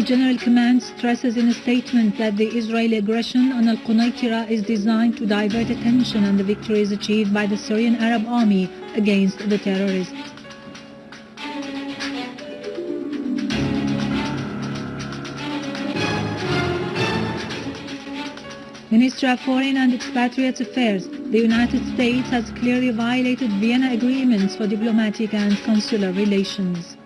General Command stresses in a statement that the Israeli aggression on al-Qaeda is designed to divert attention on the victories achieved by the Syrian Arab Army against the terrorists. Ministry of Foreign and Expatriates Affairs, the United States has clearly violated Vienna agreements for diplomatic and consular relations.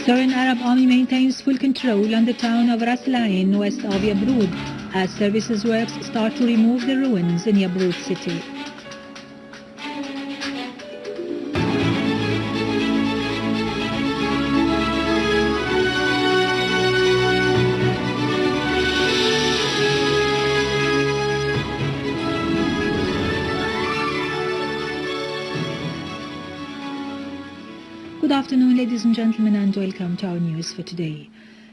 Syrian Arab Army maintains full control on the town of al-Ein west of Yabrud as services works start to remove the ruins in Yabrud city. Good afternoon, ladies and gentlemen, and welcome to our news for today.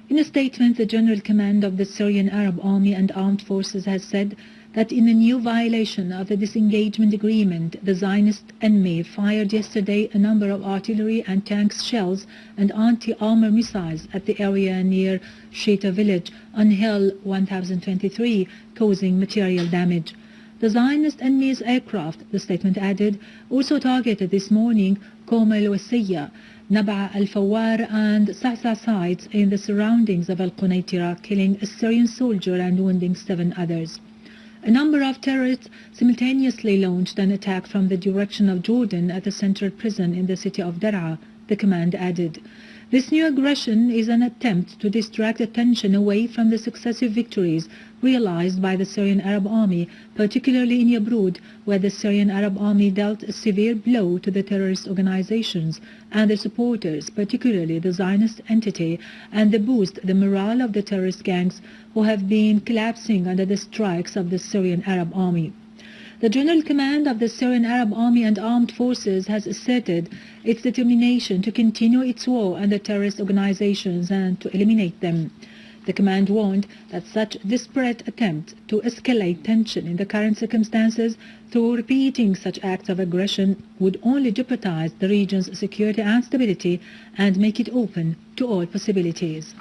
In a statement, the General Command of the Syrian Arab Army and Armed Forces has said that in a new violation of the disengagement agreement, the Zionist enemy fired yesterday a number of artillery and tanks shells and anti-armor missiles at the area near Sheta village on Hill 1023, causing material damage. The Zionist enemy's aircraft, the statement added, also targeted this morning Qom al-Wasiyya, Naba al-Fawar and Sa'sa sites in the surroundings of al-Qaeda, killing a Syrian soldier and wounding 7 others. A number of terrorists simultaneously launched an attack from the direction of Jordan at a central prison in the city of Daraa, the command added. This new aggression is an attempt to distract attention away from the successive victories realized by the Syrian Arab Army, particularly in Yabrud, where the Syrian Arab Army dealt a severe blow to the terrorist organizations and their supporters, particularly the Zionist entity, and to boost the morale of the terrorist gangs who have been collapsing under the strikes of the Syrian Arab Army. The General Command of the Syrian Arab Army and Armed Forces has asserted its determination to continue its war on the terrorist organizations and to eliminate them. The command warned that such desperate attempt to escalate tension in the current circumstances through repeating such acts of aggression would only jeopardize the region's security and stability and make it open to all possibilities.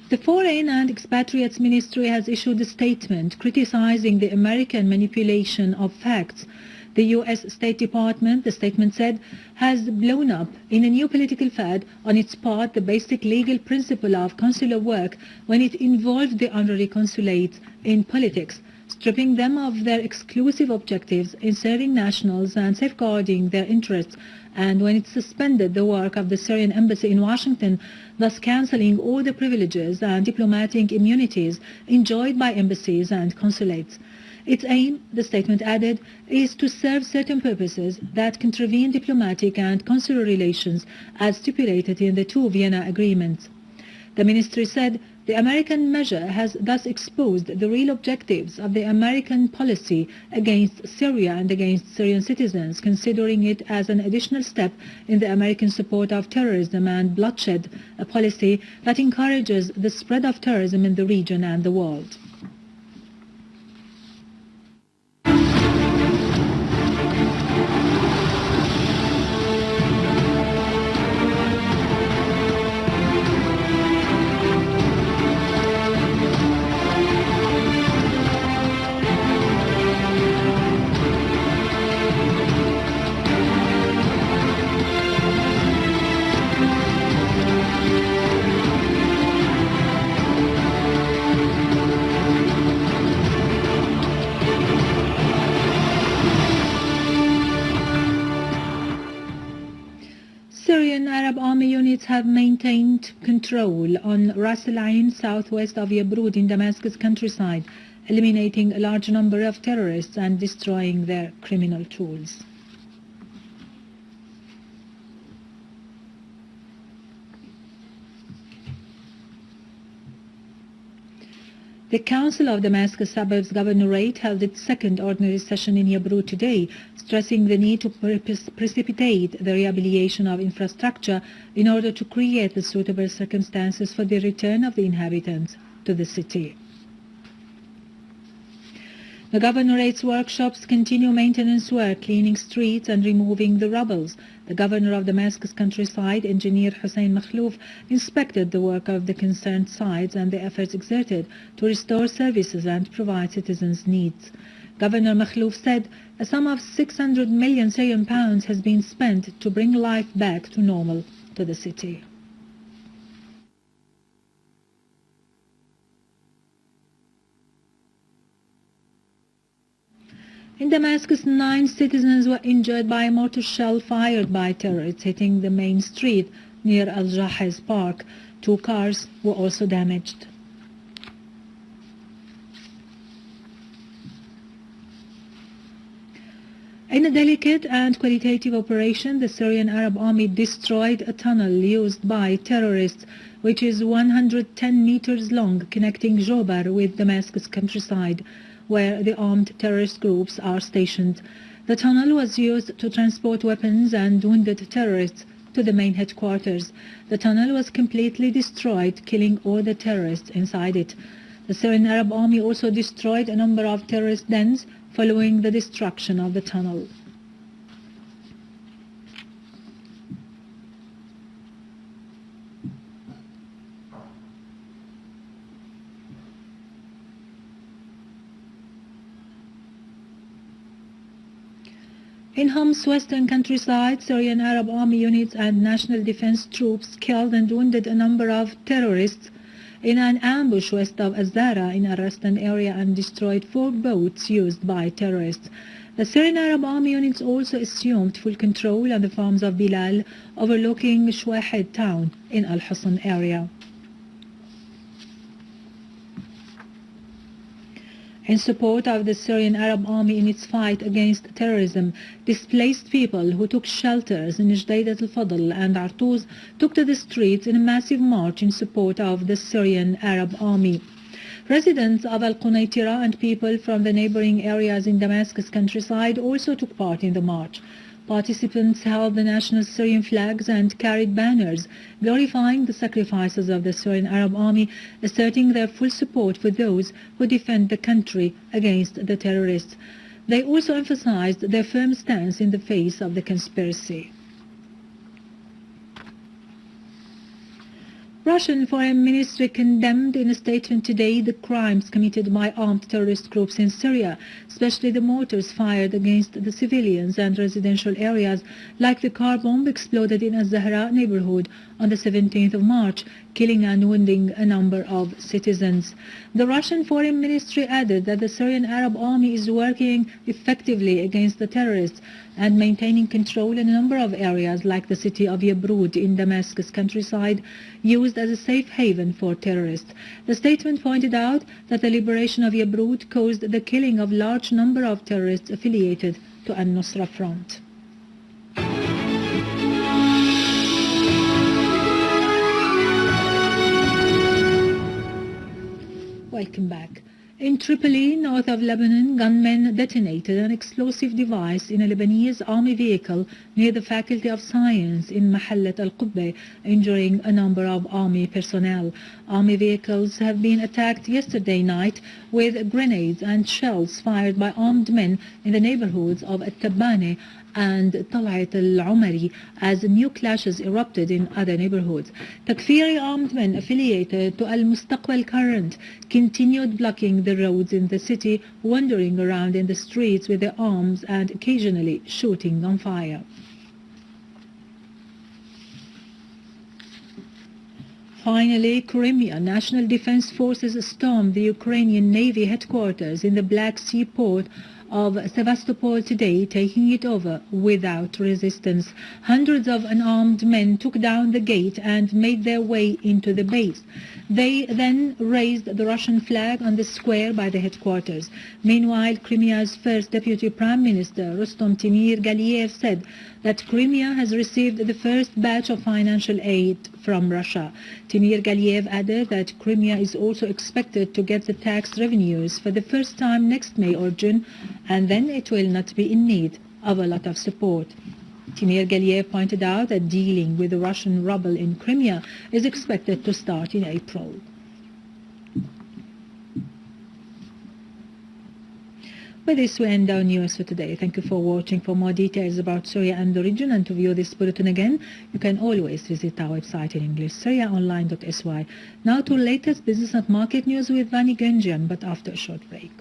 The Foreign and Expatriates Ministry has issued a statement criticizing the American manipulation of facts. The U.S. State Department, the statement said, has blown up in a new political fad on its part the basic legal principle of consular work when it involved the honorary consulates in politics, stripping them of their exclusive objectives in serving nationals and safeguarding their interests, and when it suspended the work of the Syrian embassy in Washington, thus cancelling all the privileges and diplomatic immunities enjoyed by embassies and consulates. Its aim, the statement added, is to serve certain purposes that contravene diplomatic and consular relations as stipulated in the 2 Vienna agreements. The ministry said the American measure has thus exposed the real objectives of the American policy against Syria and against Syrian citizens, considering it as an additional step in the American support of terrorism and bloodshed, a policy that encourages the spread of terrorism in the region and the world. Syrian Arab Army units have maintained control on al-Ein southwest of Yabrud in Damascus Countryside, eliminating a large number of terrorists and destroying their criminal tools. The Council of Damascus Suburbs Governorate held its second ordinary session in Yabrud today, stressing the need to precipitate the rehabilitation of infrastructure in order to create the suitable circumstances for the return of the inhabitants to the city. The governorate's workshops continue maintenance work, cleaning streets and removing the rubble. The governor of Damascus Countryside, Engineer Hussein Makhlouf, inspected the work of the concerned sites and the efforts exerted to restore services and provide citizens' needs. Governor Makhlouf said a sum of 600 million Syrian pounds has been spent to bring life back to normal to the city. In Damascus, 9 citizens were injured by a mortar shell fired by terrorists hitting the main street near Al-Jahiz Park. 2 cars were also damaged. In a delicate and qualitative operation, the Syrian Arab Army destroyed a tunnel used by terrorists, which is 110 meters long, connecting Jobar with Damascus Countryside, where the armed terrorist groups are stationed. The tunnel was used to transport weapons and wounded terrorists to the main headquarters. The tunnel was completely destroyed, killing all the terrorists inside it. The Syrian Arab Army also destroyed a number of terrorist dens following the destruction of the tunnel. In Hom's western countryside, Syrian Arab Army units and National Defense troops killed and wounded a number of terrorists in an ambush west of Azara in a Rastan area and destroyed 4 boats used by terrorists. The Syrian Arab Army units also assumed full control of the farms of Bilal, overlooking Shwahed town in Al-Husn area. In support of the Syrian Arab Army in its fight against terrorism, displaced people who took shelters in Judaydat al-Fadl and Artuz took to the streets in a massive march in support of the Syrian Arab Army. Residents of Al-Qunaitira and people from the neighboring areas in Damascus Countryside also took part in the march. Participants held the national Syrian flags and carried banners glorifying the sacrifices of the Syrian Arab Army, asserting their full support for those who defend the country against the terrorists. They also emphasized their firm stance in the face of the conspiracy. Russian Foreign Ministry condemned in a statement today the crimes committed by armed terrorist groups in Syria, especially the mortars fired against the civilians and residential areas, like the car bomb exploded in Al-Zahra neighborhood on the 17th of March, killing and wounding a number of citizens. The Russian Foreign Ministry added that the Syrian Arab Army is working effectively against the terrorists and maintaining control in a number of areas like the city of Yabrud in Damascus Countryside, used as a safe haven for terrorists. The statement pointed out that the liberation of Yabrud caused the killing of a large number of terrorists affiliated to al-Nusra Front. Welcome back. In Tripoli, north of Lebanon, gunmen detonated an explosive device in a Lebanese army vehicle near the Faculty of Science in Mahallat al-Qubba, injuring a number of army personnel. Army vehicles have been attacked yesterday night with grenades and shells fired by armed men in the neighborhoods of At-Tabbane and Talat al-Umari as new clashes erupted in other neighborhoods. Takfiri armed men affiliated to al-Mustaqbal Current continued blocking the roads in the city, wandering around in the streets with their arms and occasionally shooting gunfire. Finally, Crimea. National Defense Forces stormed the Ukrainian Navy headquarters in the Black Sea port of Sevastopol today, taking it over without resistance. Hundreds of unarmed men took down the gate and made their way into the base. They then raised the Russian flag on the square by the headquarters. Meanwhile, Crimea's first Deputy Prime Minister, Rustom Timir-Galiev, said that Crimea has received the first batch of financial aid from Russia. Timir-Galiev added that Crimea is also expected to get the tax revenues for the first time next May or June, and then it will not be in need of a lot of support. Timir-Galiev pointed out that dealing with the Russian ruble in Crimea is expected to start in April. With this, we end our news for today. Thank you for watching. For more details about Syria and the region and to view this bulletin again, you can always visit our website in English, syriaonline.sy. Now to latest business and market news with Vani Gunjan, but after a short break.